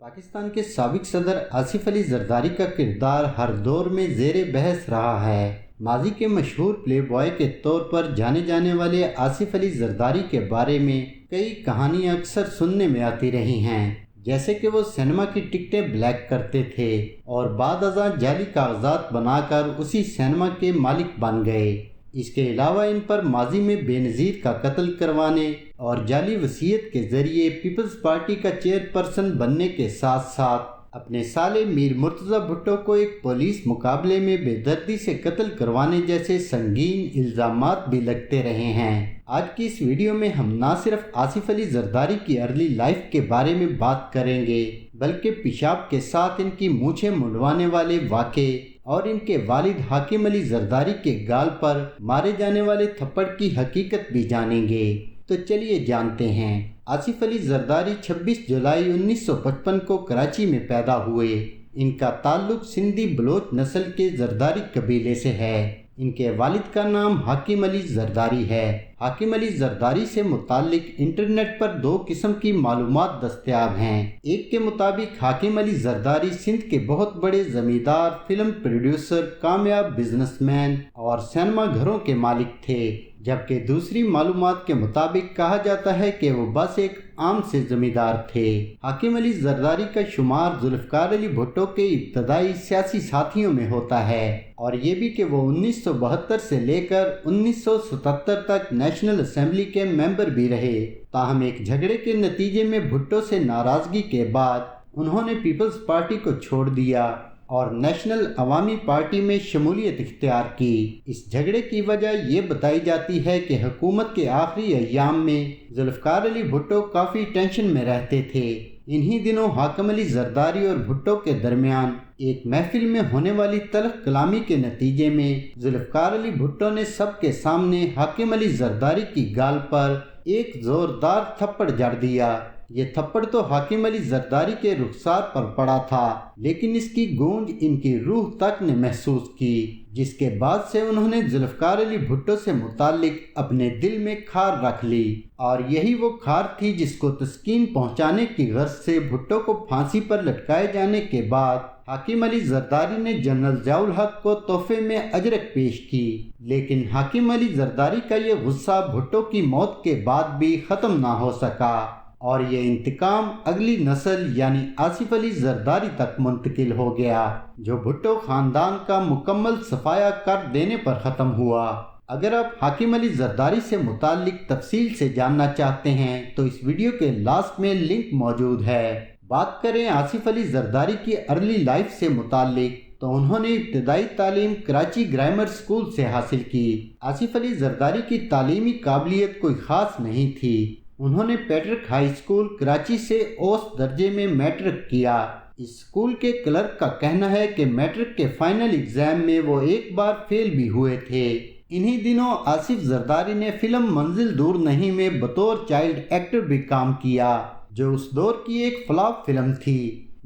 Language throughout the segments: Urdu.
پاکستان کے سابق صدر آصف علی زرداری کا کردار ہر دور میں زیر بحث رہا ہے۔ ماضی کے مشہور پلے بوائے کے طور پر جانے جانے والے آصف علی زرداری کے بارے میں کئی کہانیاں اکثر سننے میں آتی رہی ہیں، جیسے کہ وہ سینما کی ٹکٹیں بلیک کرتے تھے اور بعد ازاں جعلی کاغذات بنا کر اسی سینما کے مالک بن گئے۔ اس کے علاوہ ان پر ماضی میں بے نظیر کا قتل کروانے اور جعلی وصیت کے ذریعے پیپلز پارٹی کا چیئرپرسن بننے کے ساتھ ساتھ اپنے سالے میر مرتضیٰ بھٹو کو ایک پولیس مقابلے میں بے دردی سے قتل کروانے جیسے سنگین الزامات بھی لگتے رہے ہیں۔ آج کی اس ویڈیو میں ہم نہ صرف آصف علی زرداری کی ارلی لائف کے بارے میں بات کریں گے، بلکہ پیشاب کے ساتھ ان کی مونچھیں منڈوانے والے واقعے اور ان کے والد حاکم علی زرداری کے گال پر مارے جانے والے تھپڑ کی حقیقت بھی جانیں گے۔ تو چلیے جانتے ہیں۔ آصف علی زرداری 26 جولائی 1955 کو کراچی میں پیدا ہوئے۔ ان کا تعلق سندھی بلوچ نسل کے زرداری قبیلے سے ہے۔ ان کے والد کا نام حاکم علی زرداری ہے۔ حاکم علی زرداری سے متعلق انٹرنیٹ پر دو قسم کی معلومات دستیاب ہیں۔ ایک کے مطابق حاکم علی زرداری سندھ کے بہت بڑے زمیندار، فلم پروڈیوسر، کامیاب بزنس مین اور سینما گھروں کے مالک تھے، جبکہ دوسری معلومات کے مطابق کہا جاتا ہے کہ وہ بس ایک عام سے زمیندار تھے۔ حاکم علی زرداری کا شمار ذوالفقار علی بھٹو کے ابتدائی سیاسی ساتھیوں میں ہوتا ہے، اور یہ بھی کہ وہ 1972 سے لے کر 1977 تک نیشنل اسمبلی کے ممبر بھی رہے۔ تاہم ایک جھگڑے کے نتیجے میں بھٹو سے ناراضگی کے بعد انہوں نے پیپلز پارٹی کو چھوڑ دیا اور نیشنل عوامی پارٹی میں شمولیت اختیار کی۔ اس جھگڑے کی وجہ یہ بتائی جاتی ہے کہ حکومت کے آخری ایام میں ذوالفقار علی بھٹو کافی ٹینشن میں رہتے تھے۔ انہی دنوں حاکم علی زرداری اور بھٹو کے درمیان ایک محفل میں ہونے والی تلخ کلامی کے نتیجے میں ذوالفقار علی بھٹو نے سب کے سامنے حاکم علی زرداری کی گال پر ایک زوردار تھپڑ جڑ دیا۔ یہ تھپڑ تو حاکم علی زرداری کے رخسار پر پڑا تھا، لیکن اس کی گونج ان کی روح تک نے محسوس کی، جس کے بعد سے انہوں نے ذوالفقار علی بھٹو سے متعلق اپنے دل میں کھار رکھ لی، اور یہی وہ کھار تھی جس کو تسکین پہنچانے کی غرض سے بھٹو کو پھانسی پر لٹکائے جانے کے بعد حاکم علی زرداری نے جنرل ضیاء الحق کو تحفے میں اجرک پیش کی۔ لیکن حاکم علی زرداری کا یہ غصہ بھٹو کی موت کے بعد بھی ختم نہ ہو سکا، اور یہ انتقام اگلی نسل یعنی آصف علی زرداری تک منتقل ہو گیا، جو بھٹو خاندان کا مکمل صفایا کر دینے پر ختم ہوا۔ اگر آپ حاکم علی زرداری سے متعلق تفصیل سے جاننا چاہتے ہیں تو اس ویڈیو کے لاسٹ میں لنک موجود ہے۔ بات کریں آصف علی زرداری کی ارلی لائف سے متعلق تو انہوں نے ابتدائی تعلیم کراچی گرامر اسکول سے حاصل کی۔ آصف علی زرداری کی تعلیمی قابلیت کوئی خاص نہیں تھی۔ انہوں نے پیٹرک ہائی اسکول کراچی سے اوسط درجے میں میٹرک کیا۔ اس اسکول کے کلرک کا کہنا ہے کہ میٹرک کے فائنل ایگزام میں وہ ایک بار فیل بھی ہوئے تھے۔ انہی دنوں آصف زرداری نے فلم منزل دور نہیں میں بطور چائلڈ ایکٹر بھی کام کیا، جو اس دور کی ایک فلاپ فلم تھی۔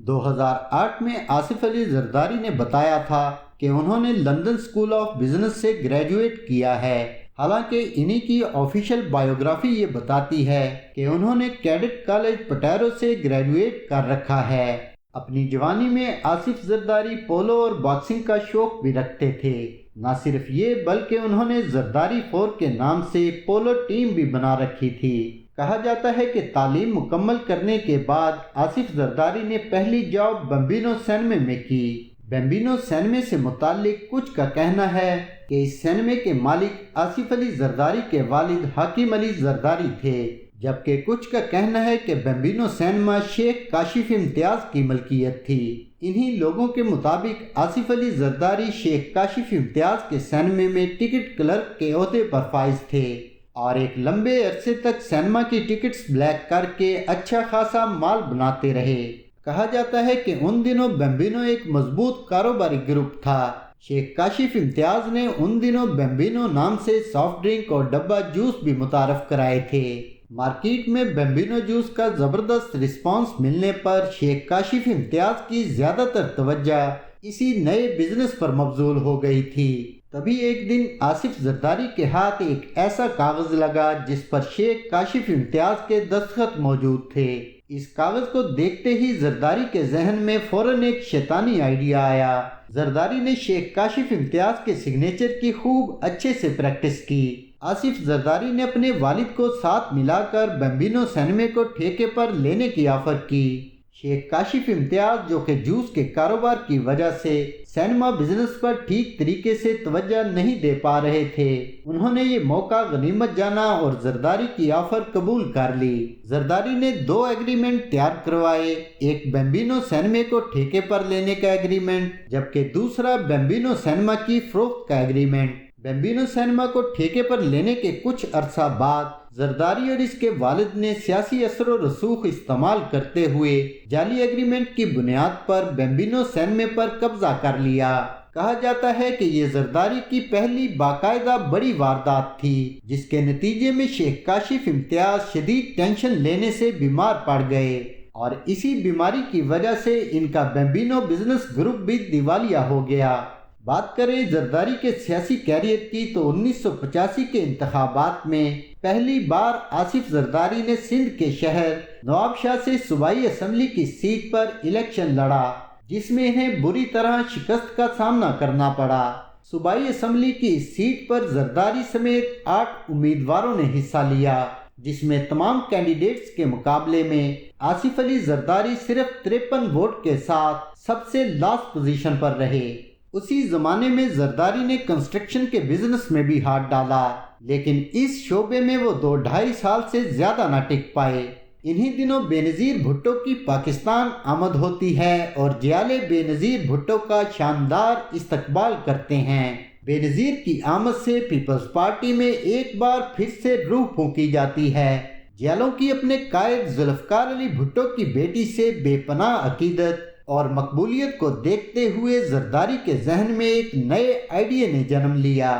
2008 میں آصف علی زرداری نے بتایا تھا کہ انہوں نے لندن اسکول آف بزنس سے گریجویٹ کیا ہے، حالانکہ انہی کی آفیشیل بائیوگرافی یہ بتاتی ہے کہ انہوں نے کیڈٹ کالج پٹیرو سے گریجویٹ کر رکھا ہے۔ اپنی جوانی میں آصف زرداری پولو اور باکسنگ کا شوق بھی رکھتے تھے۔ نہ صرف یہ بلکہ انہوں نے زرداری 4 کے نام سے پولو ٹیم بھی بنا رکھی تھی۔ کہا جاتا ہے کہ تعلیم مکمل کرنے کے بعد آصف زرداری نے پہلی جاب بمبینو سینمے میں کی۔ بمبینو سینمے سے متعلق کچھ کا کہنا ہے کہ اس سینمے کے مالک آصف علی زرداری کے والد حاکم علی زرداری تھے، جبکہ کچھ کا کہنا ہے کہ بمبینو سینما شیخ کاشف امتیاز کی ملکیت تھی۔ انہی لوگوں کے مطابق آصف علی زرداری شیخ کاشف امتیاز کے سینمے میں ٹکٹ کلرک کے عہدے پر فائز تھے، اور ایک لمبے عرصے تک سینما کی ٹکٹس بلیک کر کے اچھا خاصا مال بناتے رہے۔ کہا جاتا ہے کہ ان دنوں بمبینو ایک مضبوط کاروباری گروپ تھا۔ شیخ کاشف امتیاز نے ان دنوں بمبینو نام سے سافٹ ڈرنک اور ڈبہ جوس بھی متعارف کرائے تھے۔ مارکیٹ میں بمبینو جوس کا زبردست رسپانس ملنے پر شیخ کاشف امتیاز کی زیادہ تر توجہ اسی نئے بزنس پر مبذول ہو گئی تھی۔ تبھی ایک دن آصف زرداری کے ہاتھ ایک ایسا کاغذ لگا جس پر شیخ کاشف امتیاز کے دستخط موجود تھے۔ اس کاغذ کو دیکھتے ہی زرداری کے ذہن میں فوراً ایک شیطانی آئیڈیا آیا۔ زرداری نے شیخ کاشف امتیاز کے سگنیچر کی خوب اچھے سے پریکٹس کی۔ آصف زرداری نے اپنے والد کو ساتھ ملا کر بمبینو سینما کو ٹھیکے پر لینے کی آفر کی۔ شیخ کاشف امتیاز جو کہ جوس کے کاروبار کی وجہ سے سینما بزنس پر ٹھیک طریقے سے توجہ نہیں دے پا رہے تھے، انہوں نے یہ موقع غنیمت جانا اور زرداری کی آفر قبول کر لی۔ زرداری نے 2 ایگریمنٹ تیار کروائے، ایک بمبینو سینما کو ٹھیکے پر لینے کا ایگریمنٹ، جبکہ دوسرا بمبینو سینما کی فروخت کا ایگریمنٹ۔ بمبینو سینما کو ٹھیکے پر لینے کے کچھ عرصہ بعد زرداری اور اس کے والد نے سیاسی اثر و رسوخ استعمال کرتے ہوئے جعلی ایگریمنٹ کی بنیاد پر بمبینو سینما پر قبضہ کر لیا۔ کہا جاتا ہے کہ یہ زرداری کی پہلی باقاعدہ بڑی واردات تھی، جس کے نتیجے میں شیخ کاشف امتیاز شدید ٹینشن لینے سے بیمار پڑ گئے اور اسی بیماری کی وجہ سے ان کا بمبینو بزنس گروپ بھی دیوالیہ ہو گیا۔ بات کریں زرداری کے سیاسی کیریئر کی تو 1985 کے انتخابات میں پہلی بار آصف زرداری نے سندھ کے شہر نواب شاہ سے صوبائی اسمبلی کی سیٹ پر الیکشن لڑا، جس میں انہیں بری طرح شکست کا سامنا کرنا پڑا۔ صوبائی اسمبلی کی اس سیٹ پر زرداری سمیت 8 امیدواروں نے حصہ لیا، جس میں تمام کینڈیڈیٹس کے مقابلے میں آصف علی زرداری صرف 53 ووٹ کے ساتھ سب سے لاسٹ پوزیشن پر رہے۔ اسی زمانے میں زرداری نے کنسٹرکشن کے بزنس میں بھی ہاتھ ڈالا، لیکن اس شعبے میں وہ 2-2.5 سال سے زیادہ نہ ٹک پائے۔ انہی دنوں بے نظیر بھٹو کی پاکستان آمد ہوتی ہے اور جیالے بے نظیر بھٹو کا شاندار استقبال کرتے ہیں۔ بے نظیر کی آمد سے پیپلز پارٹی میں ایک بار پھر سے روح پھونکی جاتی ہے۔ جیالوں کی اپنے قائد ذوالفقار علی بھٹو کی بیٹی سے بے پناہ عقیدت اور مقبولیت کو دیکھتے ہوئے زرداری کے ذہن میں ایک نئے آئیڈیا نے جنم لیا۔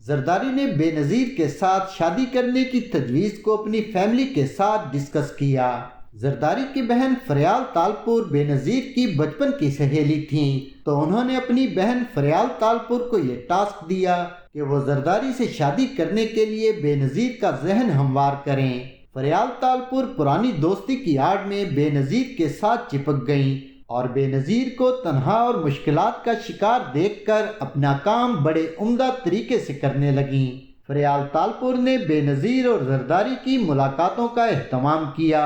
زرداری نے بے نظیر کے ساتھ شادی کرنے کی تجویز کو اپنی فیملی کے ساتھ ڈسکس کیا۔ زرداری کی بہن فریال تالپور بے نظیر کی بچپن کی سہیلی تھیں، تو انہوں نے اپنی بہن فریال تالپور کو یہ ٹاسک دیا کہ وہ زرداری سے شادی کرنے کے لیے بے نظیر کا ذہن ہموار کریں۔ فریال تالپور پرانی دوستی کی آڑ میں بے نظیر کے ساتھ چپک گئیں اور بے نظیر کو تنہا اور مشکلات کا شکار دیکھ کر اپنا کام بڑے عمدہ طریقے سے کرنے لگیں۔ فریال تالپور نے بے نظیر اور زرداری کی ملاقاتوں کا اہتمام کیا۔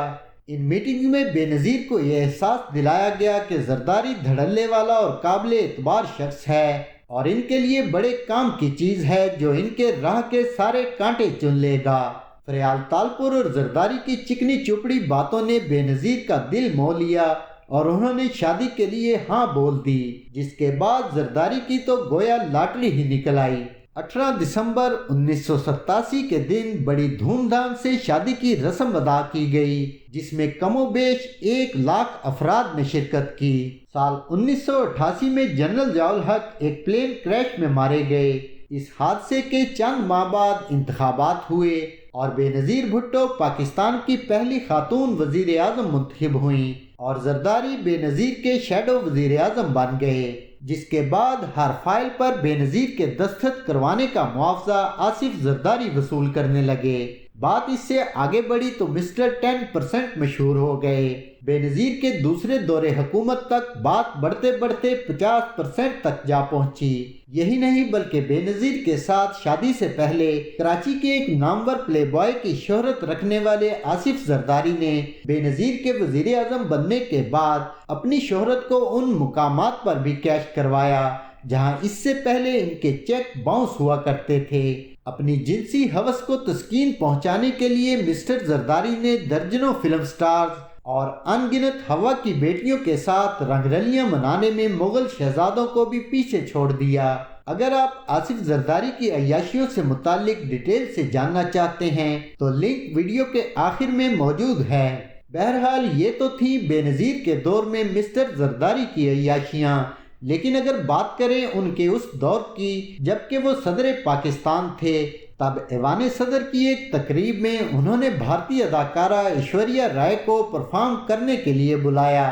ان میٹنگز میں بے نظیر کو یہ احساس دلایا گیا کہ زرداری دھڑلے والا اور قابل اعتبار شخص ہے اور ان کے لیے بڑے کام کی چیز ہے جو ان کے راہ کے سارے کانٹے چن لے گا۔ فریال تالپور اور زرداری کی چکنی چپڑی باتوں نے بے نظیر کا دل موہ لیا اور انہوں نے شادی کے لیے ہاں بول دی، جس کے بعد زرداری کی تو گویا لاٹری ہی نکل آئی۔ 18 دسمبر 1987 کے دن بڑی دھوم دھام سے شادی کی رسم ادا کی گئی، جس میں کم و بیش 1 لاکھ افراد نے شرکت کی۔ سال 1988 میں جنرل ضیاء الحق ایک پلین کریش میں مارے گئے۔ اس حادثے کے چند ماہ بعد انتخابات ہوئے اور بے نظیر بھٹو پاکستان کی پہلی خاتون وزیر اعظم منتخب ہوئیں اور زرداری بے نظیر کے شیڈو وزیر اعظم بن گئے، جس کے بعد ہر فائل پر بے نظیر کے دستخط کروانے کا معاوضہ آصف زرداری وصول کرنے لگے۔ بات اس سے آگے بڑھی تو مسٹر 10% مشہور ہو گئے۔ بے نظیر کے دوسرے دور حکومت تک بات بڑھتے بڑھتے 50% تک جا پہنچی۔ یہی نہیں بلکہ بے نظیر کے ساتھ شادی سے پہلے کراچی کے ایک نامور پلے بوائے کی شہرت رکھنے والے آصف زرداری نے بے نظیر کے وزیر اعظم بننے کے بعد اپنی شہرت کو ان مقامات پر بھی کیش کروایا جہاں اس سے پہلے ان کے چیک باؤنس ہوا کرتے تھے۔ اپنی جنسی ہوس کو تسکین پہنچانے کے لیے مسٹر زرداری نے درجنوں فلم سٹارز اور ان گنت ہوا کی بیٹیوں کے ساتھ رنگ رلیاں منانے میں مغل شہزادوں کو بھی پیچھے چھوڑ دیا۔ اگر آپ آصف زرداری کی عیاشیوں سے متعلق ڈیٹیل سے جاننا چاہتے ہیں تو لنک ویڈیو کے آخر میں موجود ہے۔ بہرحال یہ تو تھی بے نظیر کے دور میں مسٹر زرداری کی عیاشیاں، لیکن اگر بات کریں ان کے اس دور کی جبکہ وہ صدر پاکستان تھے، تب ایوان صدر کی ایک تقریب میں انہوں نے بھارتی اداکارہ ایشوریہ رائے کو پرفارم کرنے کے لیے بلایا۔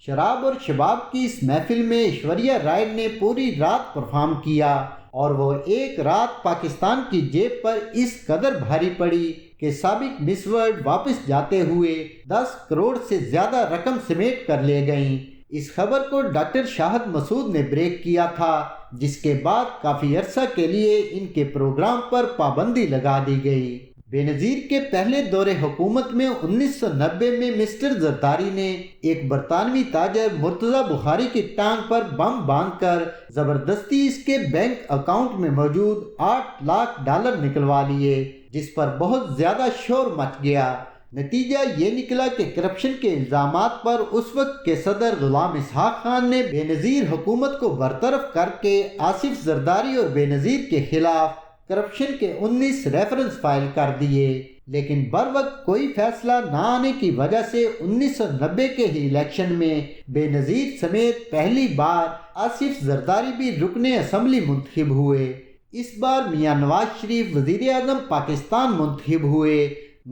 شراب اور شباب کی اس محفل میں ایشوریہ رائے نے پوری رات پرفارم کیا اور وہ ایک رات پاکستان کی جیب پر اس قدر بھاری پڑی کہ سابق مس ورلڈ واپس جاتے ہوئے 10 کروڑ سے زیادہ رقم سمیٹ کر لے گئیں۔ اس خبر کو ڈاکٹر شاہد مسعود نے بریک کیا تھا، جس کے بعد کافی عرصہ کے لیے ان کے پروگرام پر پابندی لگا دی گئی۔ بے نظیر کے پہلے دور حکومت میں 1990 میں مسٹر زرداری نے ایک برطانوی تاجر مرتضی بخاری کی ٹانگ پر بم باندھ کر زبردستی اس کے بینک اکاؤنٹ میں موجود $8 لاکھ نکلوا لیے، جس پر بہت زیادہ شور مچ گیا۔ نتیجہ یہ نکلا کہ کرپشن کے الزامات پر اس وقت کے صدر غلام اسحاق خان نے بے نظیر حکومت کو برطرف کر کے آصف زرداری اور بے نظیر کے خلاف کرپشن کے 19 ریفرنس فائل کر دیے، لیکن بروقت کوئی فیصلہ نہ آنے کی وجہ سے 1990 کے ہی الیکشن میں بے نظیر سمیت پہلی بار آصف زرداری بھی رکن اسمبلی منتخب ہوئے۔ اس بار میاں نواز شریف وزیر اعظم پاکستان منتخب ہوئے،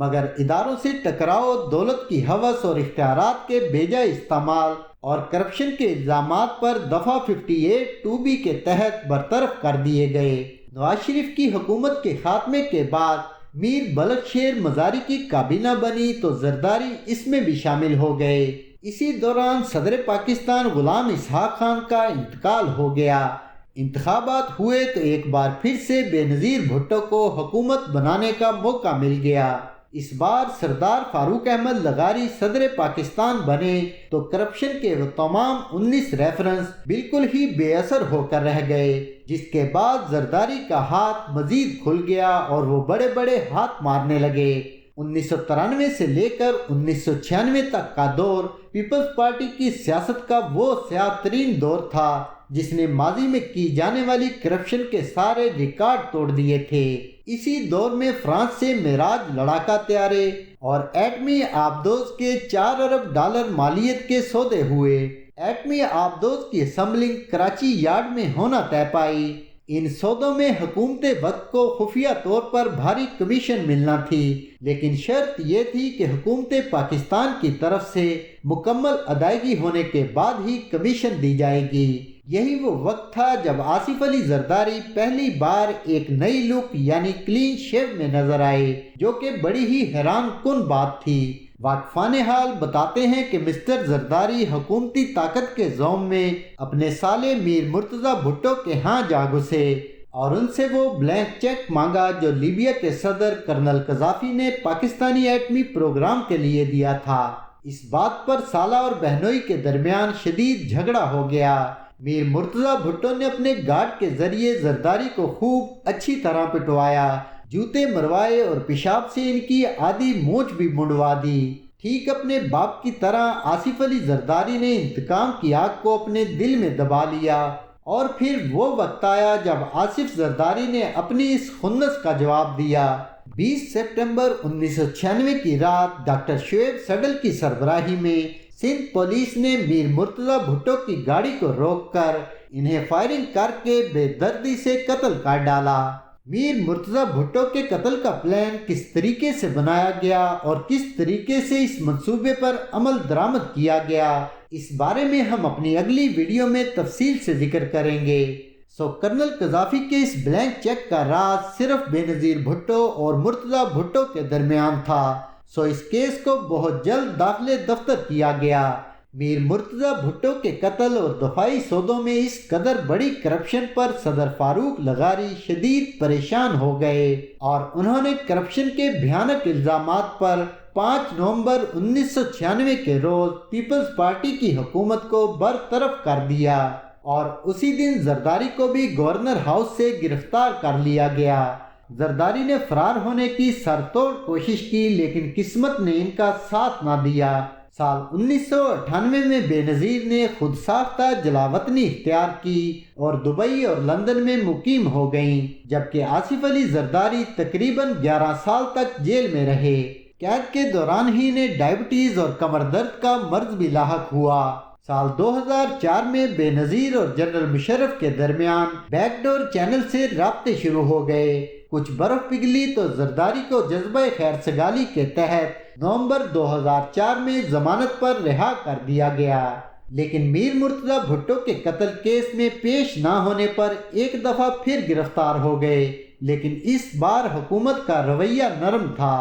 مگر اداروں سے ٹکراؤ، دولت کی ہوس اور اختیارات کے بیجا استعمال اور کرپشن کے الزامات پر دفعہ 58(2)B کے تحت برطرف کر دیے گئے۔ نواز شریف کی حکومت کے خاتمے کے بعد میر بلخ شیر مزاری کی کابینہ بنی تو زرداری اس میں بھی شامل ہو گئے۔ اسی دوران صدر پاکستان غلام اسحاق خان کا انتقال ہو گیا۔ انتخابات ہوئے تو ایک بار پھر سے بے نظیر بھٹو کو حکومت بنانے کا موقع مل گیا۔ اس بار سردار فاروق احمد لغاری صدر پاکستان بنے تو کرپشن کے وہ تمام 19 ریفرنس بالکل ہی بے اثر ہو کر رہ گئے، جس کے بعد زرداری کا ہاتھ مزید کھل گیا اور وہ بڑے بڑے ہاتھ مارنے لگے۔ 1993 سے لے کر 1996 تک کا دور پیپلز پارٹی کی سیاست کا وہ سیاہ ترین دور تھا جس نے ماضی میں کی جانے والی کرپشن کے سارے ریکارڈ توڑ دیے تھے۔ اسی دور میں فرانس سے معراج لڑاکا طیارے اور ایٹمی آبدوز کے $4 ارب مالیت کے سودے ہوئے۔ ایٹمی آبدوز کی اسمبلنگ کراچی یارڈ میں ہونا طے پائی۔ ان سودوں میں حکومت وقت کو خفیہ طور پر بھاری کمیشن ملنا تھی، لیکن شرط یہ تھی کہ حکومت پاکستان کی طرف سے مکمل ادائیگی ہونے کے بعد ہی کمیشن دی جائے گی۔ یہی وہ وقت تھا جب آصف علی زرداری پہلی بار ایک نئی لک یعنی کلین شیو میں نظر آئے، جو کہ بڑی ہی حیران کن بات تھی۔ واقفان حال بتاتے ہیں کہ مسٹر زرداری حکومتی طاقت کے زوم میں اپنے سالے میر مرتضی بھٹو کے ہاں جا گھسے اور ان سے وہ بلینک چیک مانگا جو لیبیا کے صدر کرنل قذافی نے پاکستانی ایٹمی پروگرام کے لیے دیا تھا۔ اس بات پر سالہ اور بہنوئی کے درمیان شدید جھگڑا ہو گیا۔ میر مرتضی بھٹو نے اپنے گارڈ کے ذریعے زرداری کو خوب اچھی طرح پٹوایا، جوتے مروائے اور پیشاب سے ان کی آدھی مونچھ بھی منڈوا دی۔ ٹھیک اپنے باپ کی طرح آصف علی زرداری نے انتقام کی آگ کو اپنے دل میں دبا لیا، اور پھر وہ وقت آیا جب آصف زرداری نے اپنی اس خنث کا جواب دیا۔ 20 سپٹمبر 1996 کی رات ڈاکٹر شعیب سڈل کی سربراہی میں سندھ پولیس نے میر مرتضی بھٹو کی گاڑی کو روک کر انہیں فائرنگ کر کے بے دردی سے قتل کر ڈالا۔ میر مرتضی بھٹو کے قتل کا پلان کس طریقے سے بنایا گیا اور کس طریقے سے اس منصوبے پر عمل درآمد کیا گیا، اس بارے میں ہم اپنی اگلی ویڈیو میں تفصیل سے ذکر کریں گے۔ کرنل قذافی کے اس بلینک چیک کا راز صرف بے نظیر بھٹو اور مرتضی بھٹو کے درمیان تھا، اس کیس کو بہت جلد داخلے دفتر کیا گیا۔ میر مرتضی بھٹو کے قتل اور دفاعی سودوں میں اس قدر بڑی کرپشن پر صدر فاروق لغاری شدید پریشان ہو گئے اور انہوں نے کرپشن کے بھیانک الزامات پر 5 نومبر 1996 کے روز پیپلز پارٹی کی حکومت کو برطرف کر دیا اور اسی دن زرداری کو بھی گورنر ہاؤس سے گرفتار کر لیا گیا۔ زرداری نے فرار ہونے کی سر توڑ کوشش کی، لیکن قسمت نے ان کا ساتھ نہ دیا۔ سال 1998 میں بے نظیر نے خود ساختہ جلاوطنی اختیار کی اور دبئی اور لندن میں مقیم ہو گئیں، جبکہ آصف علی زرداری تقریباً 11 سال تک جیل میں رہے۔ قید کے دوران ہی انہیں ڈائبٹیز اور کمر درد کا مرض بھی لاحق ہوا۔ سال 2004 میں بے نظیر اور جنرل مشرف کے درمیان بیک ڈور چینل سے رابطے شروع ہو گئے۔ کچھ برف پگھلی تو زرداری کو جذبہ خیر سگالی کے تحت نومبر 2004 میں ضمانت پر رہا کر دیا گیا، لیکن میر مرتضی بھٹو کے قتل کیس میں پیش نہ ہونے پر ایک دفعہ پھر گرفتار ہو گئے، لیکن اس بار حکومت کا رویہ نرم تھا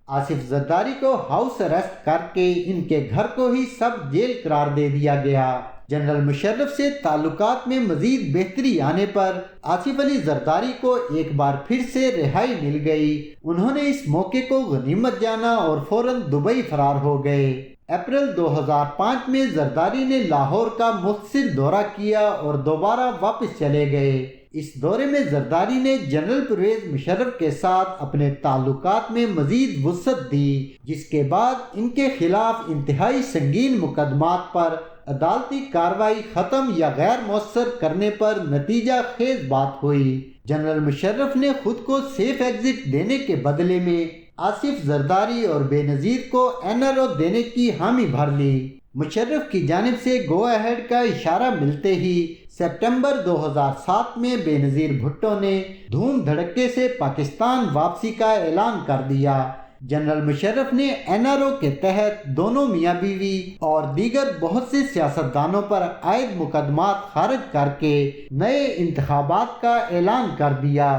آصف زرداری کو ہاؤس اریسٹ کر کے ان کے گھر کو ہی سب جیل قرار دے دیا گیا۔ جنرل مشرف سے تعلقات میں مزید بہتری آنے پر آصف علی زرداری کو ایک بار پھر سے رہائی مل گئی۔ انہوں نے اس موقع کو غنیمت جانا اور فوراً دبئی فرار ہو گئے۔ اپریل 2005 میں زرداری نے لاہور کا مختصر دورہ کیا اور دوبارہ واپس چلے گئے۔ اس دورے میں زرداری نے جنرل پرویز مشرف کے ساتھ اپنے تعلقات میں مزید وسعت دی، جس کے بعد ان کے خلاف انتہائی سنگین مقدمات پر عدالتی کارروائی ختم یا غیر مؤثر کرنے پر نتیجہ خیز بات ہوئی۔ جنرل مشرف نے خود کو سیف ایگزٹ دینے کے بدلے میں آصف زرداری اور بے نظیر کو NRO دینے کی حامی بھر لی۔ مشرف کی جانب سے گو اہیڈ کا اشارہ ملتے ہی سپٹمبر 2007 میں بے نظیر بھٹو نے دھوم دھڑکے سے پاکستان واپسی کا اعلان کر دیا۔ جنرل مشرف نے NRO کے تحت دونوں میاں بیوی اور دیگر بہت سے سیاستدانوں پر عائد مقدمات خارج کر کے نئے انتخابات کا اعلان کر دیا۔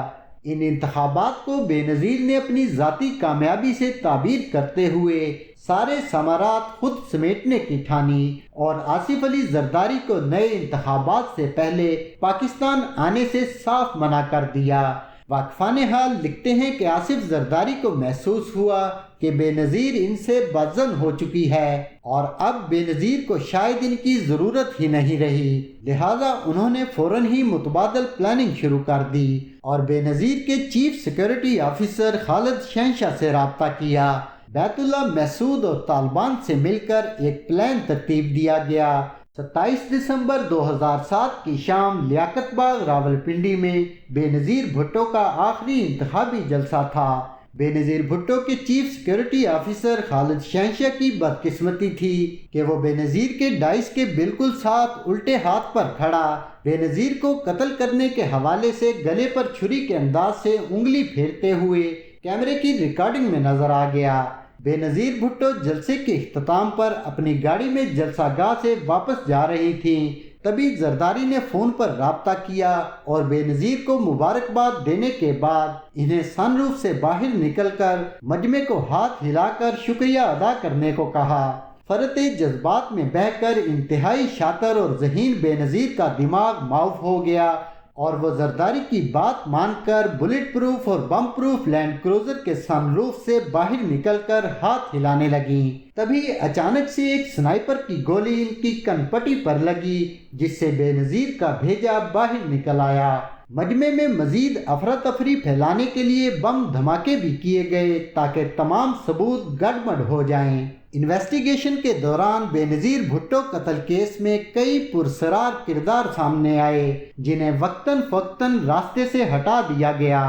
ان انتخابات کو بے نظیر نے اپنی ذاتی کامیابی سے تعبیر کرتے ہوئے سارے ثمرات خود سمیٹنے کی ٹھانی اور آصف علی زرداری کو نئے انتخابات سے پہلے پاکستان آنے سے صاف منع کر دیا۔ واقفان حال لکھتے ہیں کہ آصف زرداری کو محسوس ہوا کہ بے نظیر ان سے بدظن ہو چکی ہے اور اب بے نظیر کو شاید ان کی ضرورت ہی نہیں رہی، لہذا انہوں نے فوراً ہی متبادل پلاننگ شروع کر دی اور بے نظیر کے چیف سیکورٹی آفیسر خالد شہنشاہ سے رابطہ کیا۔ بیت اللہ محسود اور طالبان سے مل کر ایک پلان ترتیب دیا گیا۔ 27 دسمبر 2007 کی شام لیاقت باغ راولپنڈی میں بے نظیر بھٹو کا آخری انتخابی جلسہ تھا۔ بے نظیر بھٹو کے چیف سیکورٹی آفیسر خالد شہنشاہ کی بدقسمتی تھی کہ وہ بے نظیر کے ڈائس کے بالکل ساتھ الٹے ہاتھ پر کھڑا بے نظیر کو قتل کرنے کے حوالے سے گلے پر چھری کے انداز سے انگلی پھیرتے ہوئے کیمرے کی ریکارڈنگ میں نظر آ گیا۔ بے نظیر بھٹو جلسے کے اختتام پر اپنی گاڑی میں جلسہ گاہ سے واپس جا رہی تھیں، تبھی زرداری نے فون پر رابطہ کیا اور بے نظیر کو مبارکباد دینے کے بعد انہیں سن روف سے باہر نکل کر مجمع کو ہاتھ ہلا کر شکریہ ادا کرنے کو کہا۔ فرط جذبات میں بہہ کر انتہائی شاطر اور ذہین بے نظیر کا دماغ معاف ہو گیا اور وہ زرداری کی بات مان کر بلٹ پروف اور بم پروف لینڈ کروزر کے سن روف سے باہر نکل کر ہاتھ ہلانے لگیں۔ تبھی اچانک سے ایک سنائپر کی گولی ان کی کن پٹی پر لگی، جس سے بے نظیر کا بھیجا باہر نکل آیا۔ مجمع میں مزید افراتفری پھیلانے کے لیے بم دھماکے بھی کیے گئے تاکہ تمام ثبوت گڑبڑ ہو جائیں۔ انویسٹیگیشن کے دوران بے نظیر بھٹو قتل کیس میں کئی پرسرار کردار سامنے آئے جنہیں وقتاً فوقتاً راستے سے ہٹا دیا گیا۔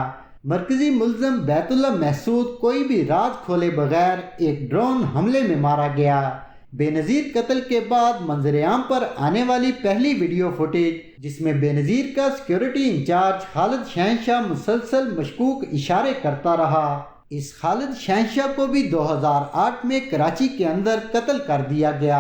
مرکزی ملزم بیت اللہ محسود کوئی بھی راز کھولے بغیر ایک ڈرون حملے میں مارا گیا۔ بے نظیر قتل کے بعد منظر عام پر آنے والی پہلی ویڈیو فوٹیج جس میں بے نظیر کا سیکیورٹی انچارج خالد شہنشاہ مسلسل مشکوک اشارے کرتا رہا۔ اس خالد شہنشاہ کو بھی 2008 میں کراچی کے اندر قتل کر دیا گیا۔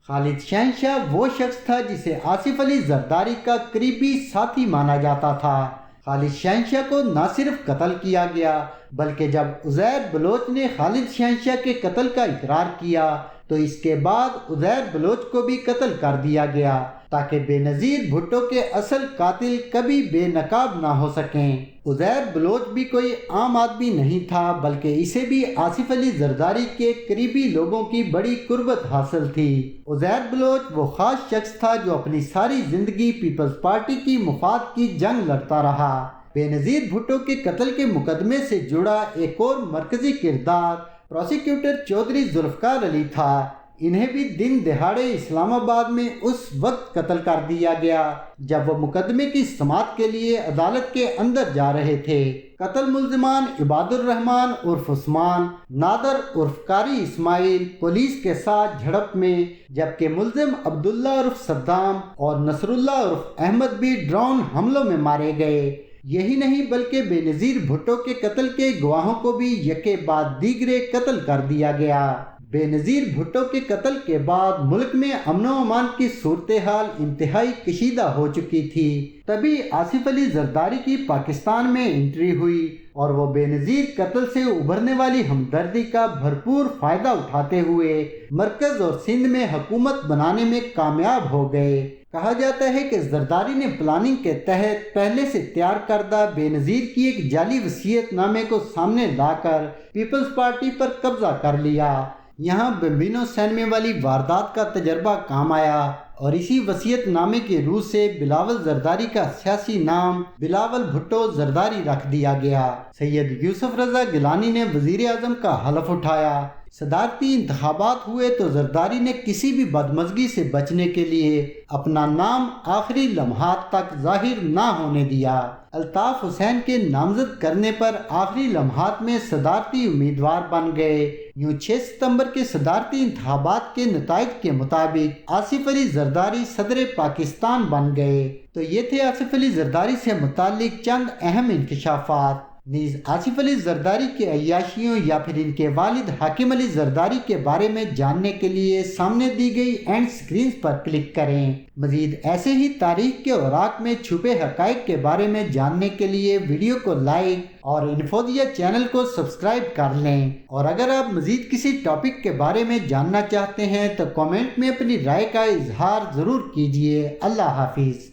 خالد شہنشاہ وہ شخص تھا جسے آصف علی زرداری کا قریبی ساتھی مانا جاتا تھا۔ خالد شہنشاہ کو نہ صرف قتل کیا گیا بلکہ جب عزیر بلوچ نے خالد شہنشاہ کے قتل کا اقرار کیا تو اس کے بعد عزیر بلوچ کو بھی قتل کر دیا گیا تاکہ بے نظیر بھٹو کے اصل قاتل کبھی بے نقاب نہ ہو سکیں۔ عزیر بلوچ بھی کوئی عام آدمی نہیں تھا بلکہ اسے بھی آصف علی زرداری کے قریبی لوگوں کی بڑی قربت حاصل تھی۔ عزیر بلوچ وہ خاص شخص تھا جو اپنی ساری زندگی پیپلز پارٹی کی مفاد کی جنگ لڑتا رہا۔ بے نظیر بھٹو کے قتل کے مقدمے سے جڑا ایک اور مرکزی کردار پروسیکیوٹر چودھری ذوالفقار علی تھا۔ انہیں بھی دن دہاڑے اسلام آباد میں اس وقت قتل کر دیا گیا جب وہ مقدمے کی سماعت کے لیے عدالت کے اندر جا رہے تھے۔ قتل ملزمان عباد الرحمان عرف عثمان، نادر عرف قاری اسماعیل پولیس کے ساتھ جھڑپ میں، جبکہ ملزم عبداللہ عرف صدام اور نصر اللہ عرف احمد بھی ڈرون حملوں میں مارے گئے۔ یہی نہیں بلکہ بے نظیر بھٹو کے قتل کے گواہوں کو بھی یکے بعد دیگرے قتل کر دیا گیا۔ بے نظیر بھٹو کے قتل کے بعد ملک میں امن و امان کی صورتحال انتہائی کشیدہ ہو چکی تھی۔ تبھی آصف علی زرداری کی پاکستان میں انٹری ہوئی اور وہ بے نظیر قتل سے ابھرنے والی ہمدردی کا بھرپور فائدہ اٹھاتے ہوئے مرکز اور سندھ میں حکومت بنانے میں کامیاب ہو گئے۔ کہا جاتا ہے کہ زرداری نے پلاننگ کے تحت پہلے سے تیار کردہ بے نظیر کی ایک جعلی وصیت نامے کو سامنے لا کر پیپلز پارٹی پر قبضہ کر لیا۔ یہاں بمبینو سینمے والی واردات کا تجربہ کام آیا اور اسی وصیت نامے کی روح سے بلاول زرداری کا سیاسی نام بلاول بھٹو زرداری رکھ دیا گیا۔ سید یوسف رضا گیلانی نے وزیر اعظم کا حلف اٹھایا۔ صدارتی انتخابات ہوئے تو زرداری نے کسی بھی بدمزگی سے بچنے کے لیے اپنا نام آخری لمحات تک ظاہر نہ ہونے دیا۔ الطاف حسین کے نامزد کرنے پر آخری لمحات میں صدارتی امیدوار بن گئے۔ یوں 6 ستمبر کے صدارتی انتخابات کے نتائج کے مطابق آصف علی زرداری صدر پاکستان بن گئے۔ تو یہ تھے آصف علی زرداری سے متعلق چند اہم انکشافات۔ نیز آصف علی زرداری کے عیاشیوں یا پھر ان کے والد حاکم علی زرداری کے بارے میں جاننے کے لیے سامنے دی گئی اینڈ سکرینز پر کلک کریں۔ مزید ایسے ہی تاریخ کے اوراق میں چھپے حقائق کے بارے میں جاننے کے لیے ویڈیو کو لائک اور انفودیا چینل کو سبسکرائب کر لیں۔ اور اگر آپ مزید کسی ٹاپک کے بارے میں جاننا چاہتے ہیں تو کامنٹ میں اپنی رائے کا اظہار ضرور کیجیے۔ اللہ حافظ۔